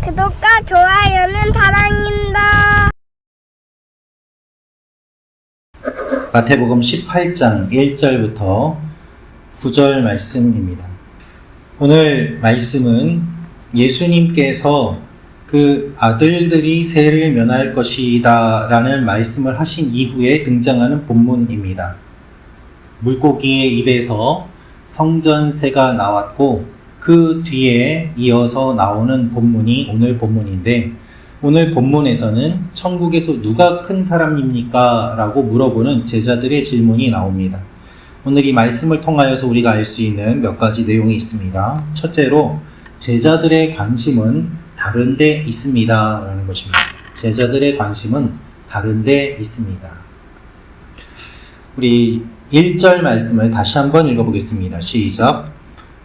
구독과 좋아요는 사랑입니다. 마태복음 18장 1절부터 9절 말씀입니다. 오늘 말씀은 예수님께서 그 아들들이 세를 면할 것이다 라는 말씀을 하신 이후에 등장하는 본문입니다. 물고기의 입에서 성전새가 나왔고 그 뒤에 이어서 나오는 본문이 오늘 본문인데, 오늘 본문에서는 천국에서 누가 큰 사람입니까? 라고 물어보는 제자들의 질문이 나옵니다. 오늘 이 말씀을 통하여서 우리가 알 수 있는 몇 가지 내용이 있습니다. 첫째로 제자들의 관심은 다른 데 있습니다 라는 것입니다. 제자들의 관심은 다른 데 있습니다. 우리 1절 말씀을 다시 한번 읽어보겠습니다. 시작.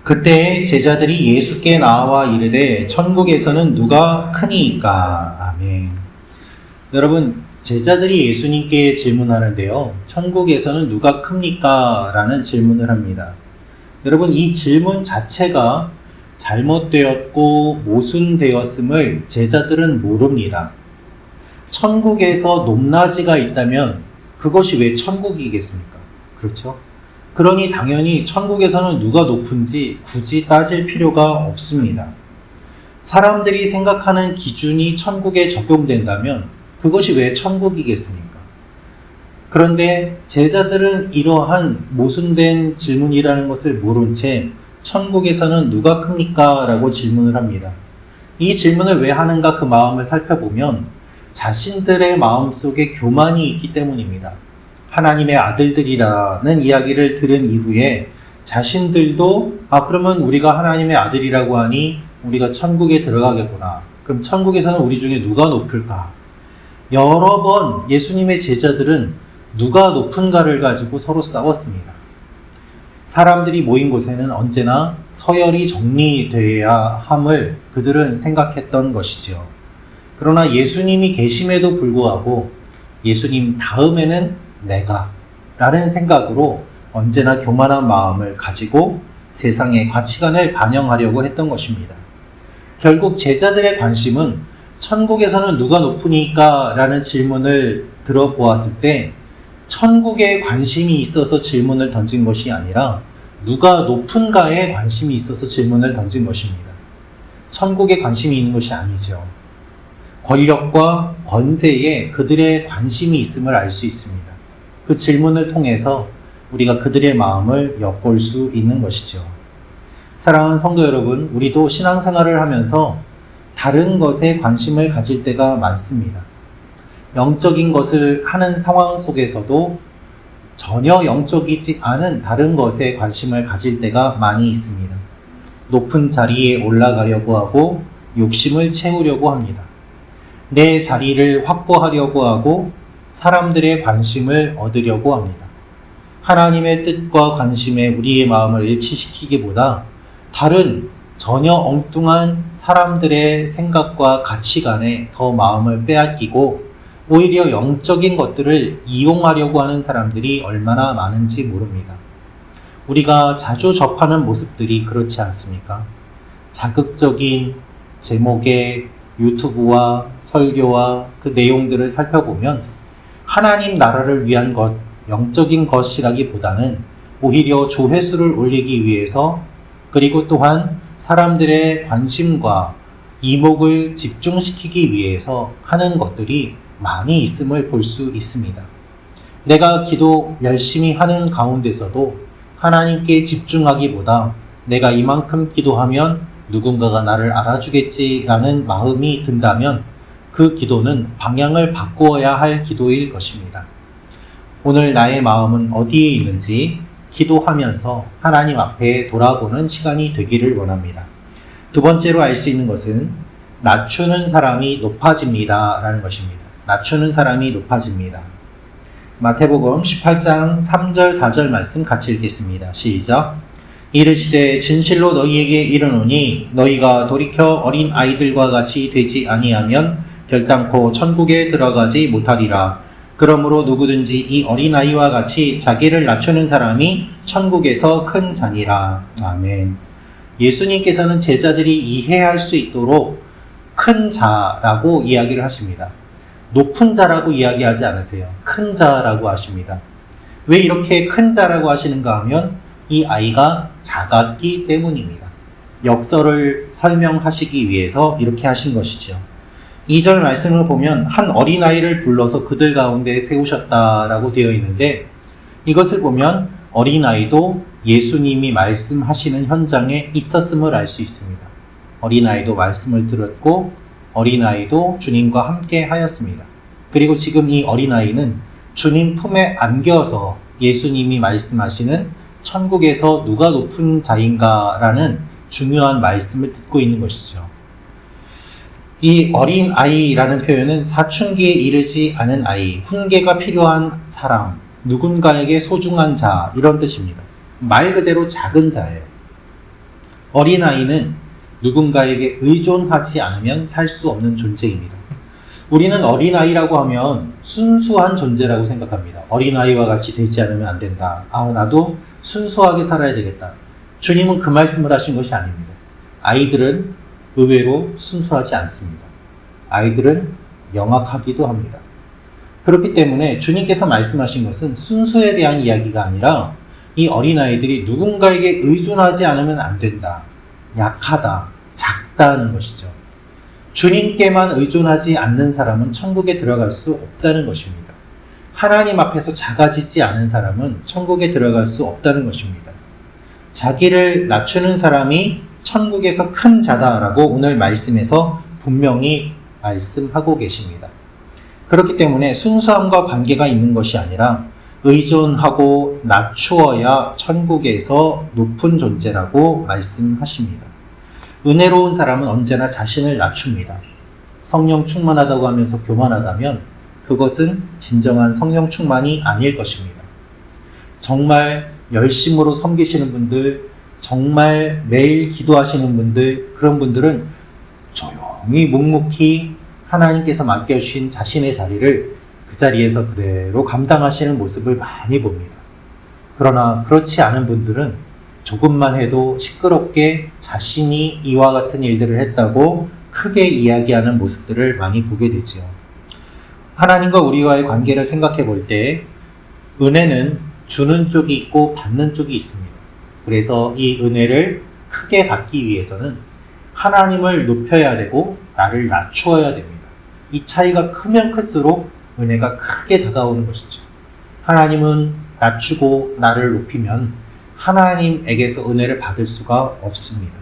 그때 제자들이 예수께 나와 이르되 천국에서는 누가 크니이까? 아멘. 여러분, 제자들이 예수님께 질문하는데요, 천국에서는 누가 큽니까? 라는 질문을 합니다. 여러분, 이 질문 자체가 잘못되었고 모순되었음을 제자들은 모릅니다. 천국에서 높낮이가 있다면 그것이 왜 천국이겠습니까? 그렇죠? 그러니 당연히 천국에서는 누가 높은지 굳이 따질 필요가 없습니다. 사람들이 생각하는 기준이 천국에 적용된다면 그것이 왜 천국이겠습니까? 그런데 제자들은 이러한 모순된 질문이라는 것을 모른 채 천국에서는 누가 큽니까? 라고 질문을 합니다. 이 질문을 왜 하는가 그 마음을 살펴보면 자신들의 마음속에 교만이 있기 때문입니다. 하나님의 아들들이라는 이야기를 들은 이후에 자신들도 그러면 우리가 하나님의 아들이라고 하니 우리가 천국에 들어가겠구나. 그럼 천국에서는 우리 중에 누가 높을까? 여러 번 예수님의 제자들은 누가 높은가를 가지고 서로 싸웠습니다. 사람들이 모인 곳에는 언제나 서열이 정리되어야 함을 그들은 생각했던 것이죠. 그러나 예수님이 계심에도 불구하고 예수님 다음에는 내가 라는 생각으로 언제나 교만한 마음을 가지고 세상의 가치관을 반영하려고 했던 것입니다. 결국 제자들의 관심은 천국에서는 누가 높으니까? 라는 질문을 들어보았을 때 천국에 관심이 있어서 질문을 던진 것이 아니라 누가 높은가에 관심이 있어서 질문을 던진 것입니다. 천국에 관심이 있는 것이 아니죠. 권력과 권세에 그들의 관심이 있음을 알 수 있습니다. 그 질문을 통해서 우리가 그들의 마음을 엿볼 수 있는 것이죠. 사랑하는 성도 여러분, 우리도 신앙생활을 하면서 다른 것에 관심을 가질 때가 많습니다. 영적인 것을 하는 상황 속에서도 전혀 영적이지 않은 다른 것에 관심을 가질 때가 많이 있습니다. 높은 자리에 올라가려고 하고 욕심을 채우려고 합니다. 내 자리를 확보하려고 하고 사람들의 관심을 얻으려고 합니다. 하나님의 뜻과 관심에 우리의 마음을 일치시키기보다 다른 전혀 엉뚱한 사람들의 생각과 가치관에 더 마음을 빼앗기고 오히려 영적인 것들을 이용하려고 하는 사람들이 얼마나 많은지 모릅니다. 우리가 자주 접하는 모습들이 그렇지 않습니까? 자극적인 제목의 유튜브와 설교와 그 내용들을 살펴보면 하나님 나라를 위한 것, 영적인 것이라기보다는 오히려 조회수를 올리기 위해서, 그리고 또한 사람들의 관심과 이목을 집중시키기 위해서 하는 것들이 많이 있음을 볼 수 있습니다. 내가 기도 열심히 하는 가운데서도 하나님께 집중하기보다 내가 이만큼 기도하면 누군가가 나를 알아주겠지라는 마음이 든다면 그 기도는 방향을 바꾸어야 할 기도일 것입니다. 오늘 나의 마음은 어디에 있는지 기도하면서 하나님 앞에 돌아보는 시간이 되기를 원합니다. 두 번째로 알 수 있는 것은 낮추는 사람이 높아집니다 라는 것입니다. 낮추는 사람이 높아집니다. 마태복음 18장 3절 4절 말씀 같이 읽겠습니다. 시작. 이르시되 진실로 너희에게 이르노니 너희가 돌이켜 어린 아이들과 같이 되지 아니하면 결단코 천국에 들어가지 못하리라. 그러므로 누구든지 이 어린아이와 같이 자기를 낮추는 사람이 천국에서 큰 자니라. 아멘. 예수님께서는 제자들이 이해할 수 있도록 큰 자라고 이야기를 하십니다. 높은 자라고 이야기하지 않으세요. 큰 자라고 하십니다. 왜 이렇게 큰 자라고 하시는가 하면 이 아이가 작았기 때문입니다. 역설을 설명하시기 위해서 이렇게 하신 것이죠. 2절 말씀을 보면 한 어린아이를 불러서 그들 가운데 세우셨다라고 되어 있는데, 이것을 보면 어린아이도 예수님이 말씀하시는 현장에 있었음을 알 수 있습니다. 어린아이도 말씀을 들었고 어린아이도 주님과 함께 하였습니다. 그리고 지금 이 어린아이는 주님 품에 안겨서 예수님이 말씀하시는 천국에서 누가 높은 자인가라는 중요한 말씀을 듣고 있는 것이죠. 이 어린아이라는 표현은 사춘기에 이르지 않은 아이, 훈계가 필요한 사람, 누군가에게 소중한 자, 이런 뜻입니다. 말 그대로 작은 자예요. 어린아이는 누군가에게 의존하지 않으면 살 수 없는 존재입니다. 우리는 어린아이라고 하면 순수한 존재라고 생각합니다. 어린아이와 같이 되지 않으면 안 된다. 나도 순수하게 살아야 되겠다. 주님은 그 말씀을 하신 것이 아닙니다. 아이들은 의외로 순수하지 않습니다. 아이들은 영악하기도 합니다. 그렇기 때문에 주님께서 말씀하신 것은 순수에 대한 이야기가 아니라 이 어린아이들이 누군가에게 의존하지 않으면 안 된다. 약하다, 작다는 것이죠. 주님께만 의존하지 않는 사람은 천국에 들어갈 수 없다는 것입니다. 하나님 앞에서 작아지지 않은 사람은 천국에 들어갈 수 없다는 것입니다. 자기를 낮추는 사람이 천국에서 큰 자다라고 오늘 말씀에서 분명히 말씀하고 계십니다. 그렇기 때문에 순수함과 관계가 있는 것이 아니라 의존하고 낮추어야 천국에서 높은 존재라고 말씀하십니다. 은혜로운 사람은 언제나 자신을 낮춥니다. 성령 충만하다고 하면서 교만하다면 그것은 진정한 성령 충만이 아닐 것입니다. 정말 열심으로 섬기시는 분들, 정말 매일 기도하시는 분들, 그런 분들은 조용히 묵묵히 하나님께서 맡겨주신 자신의 자리를 그 자리에서 그대로 감당하시는 모습을 많이 봅니다. 그러나 그렇지 않은 분들은 조금만 해도 시끄럽게 자신이 이와 같은 일들을 했다고 크게 이야기하는 모습들을 많이 보게 되죠. 하나님과 우리와의 관계를 생각해 볼 때 은혜는 주는 쪽이 있고 받는 쪽이 있습니다. 그래서 이 은혜를 크게 받기 위해서는 하나님을 높여야 되고 나를 낮추어야 됩니다. 이 차이가 크면 클수록 은혜가 크게 다가오는 것이죠. 하나님은 낮추고 나를 높이면 하나님에게서 은혜를 받을 수가 없습니다.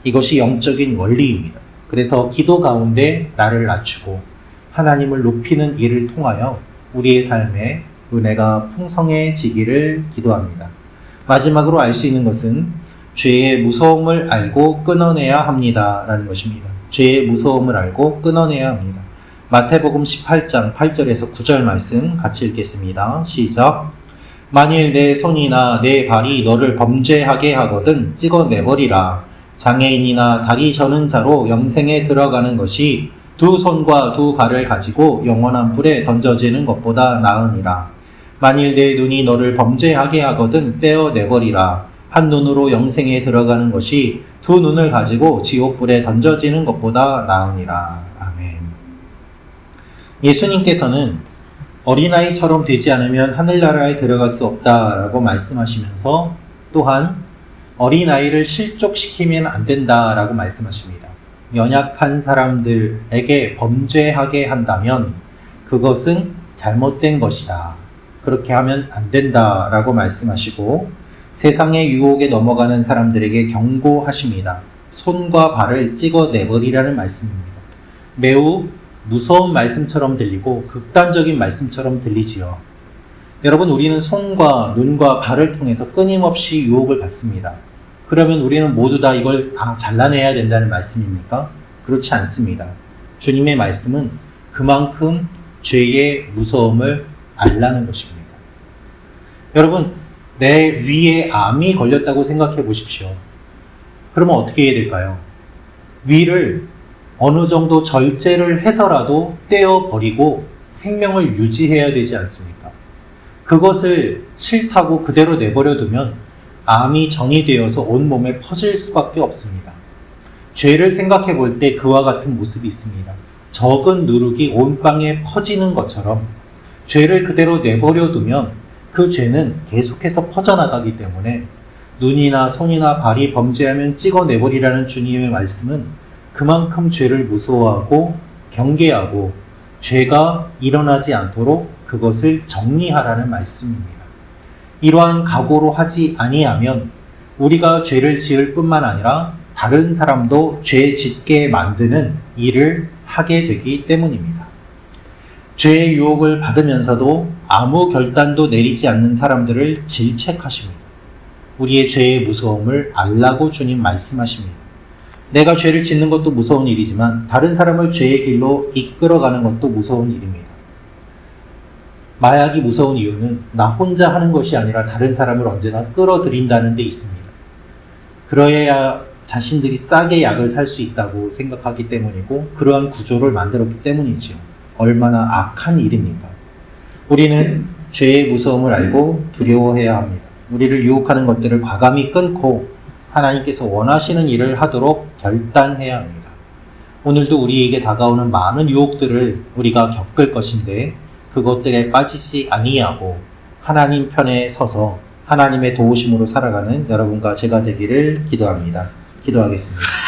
이것이 영적인 원리입니다. 그래서 기도 가운데 나를 낮추고 하나님을 높이는 일을 통하여 우리의 삶에 은혜가 풍성해지기를 기도합니다. 마지막으로 알 수 있는 것은 죄의 무서움을 알고 끊어내야 합니다 라는 것입니다. 죄의 무서움을 알고 끊어내야 합니다. 마태복음 18장 8절에서 9절 말씀 같이 읽겠습니다. 시작. 만일 내 손이나 내 발이 너를 범죄하게 하거든 찍어내버리라. 장애인이나 다리 저는 자로 영생에 들어가는 것이 두 손과 두 발을 가지고 영원한 불에 던져지는 것보다 나으니라. 만일 내 눈이 너를 범죄하게 하거든 떼어내버리라. 한 눈으로 영생에 들어가는 것이 두 눈을 가지고 지옥불에 던져지는 것보다 나으니라. 아멘. 예수님께서는 어린아이처럼 되지 않으면 하늘나라에 들어갈 수 없다라고 말씀하시면서 또한 어린아이를 실족시키면 안 된다라고 말씀하십니다. 연약한 사람들에게 범죄하게 한다면 그것은 잘못된 것이다. 그렇게 하면 안 된다라고 말씀하시고 세상의 유혹에 넘어가는 사람들에게 경고하십니다. 손과 발을 찍어내버리라는 말씀입니다. 매우 무서운 말씀처럼 들리고 극단적인 말씀처럼 들리지요. 여러분, 우리는 손과 눈과 발을 통해서 끊임없이 유혹을 받습니다. 그러면 우리는 모두 다 이걸 다 잘라내야 된다는 말씀입니까? 그렇지 않습니다. 주님의 말씀은 그만큼 죄의 무서움을 알라는 것입니다. 여러분, 내 위에 암이 걸렸다고 생각해 보십시오. 그러면 어떻게 해야 될까요? 위를 어느 정도 절제를 해서라도 떼어버리고 생명을 유지해야 되지 않습니까? 그것을 싫다고 그대로 내버려 두면 암이 전이되어서 온몸에 퍼질 수밖에 없습니다. 죄를 생각해 볼 때 그와 같은 모습이 있습니다. 적은 누룩이 온 땅에 퍼지는 것처럼 죄를 그대로 내버려 두면 그 죄는 계속해서 퍼져나가기 때문에 눈이나 손이나 발이 범죄하면 찍어내버리라는 주님의 말씀은 그만큼 죄를 무서워하고 경계하고 죄가 일어나지 않도록 그것을 정리하라는 말씀입니다. 이러한 각오로 하지 아니하면 우리가 죄를 지을 뿐만 아니라 다른 사람도 죄 짓게 만드는 일을 하게 되기 때문입니다. 죄의 유혹을 받으면서도 아무 결단도 내리지 않는 사람들을 질책하십니다. 우리의 죄의 무서움을 알라고 주님 말씀하십니다. 내가 죄를 짓는 것도 무서운 일이지만 다른 사람을 죄의 길로 이끌어가는 것도 무서운 일입니다. 마약이 무서운 이유는 나 혼자 하는 것이 아니라 다른 사람을 언제나 끌어들인다는 데 있습니다. 그러해야 자신들이 싸게 약을 살 수 있다고 생각하기 때문이고 그러한 구조를 만들었기 때문이지요. 얼마나 악한 일입니까? 우리는 죄의 무서움을 알고 두려워해야 합니다. 우리를 유혹하는 것들을 과감히 끊고 하나님께서 원하시는 일을 하도록 결단해야 합니다. 오늘도 우리에게 다가오는 많은 유혹들을 우리가 겪을 것인데 그것들에 빠지지 아니하고 하나님 편에 서서 하나님의 도우심으로 살아가는 여러분과 제가 되기를 기도합니다. 기도하겠습니다.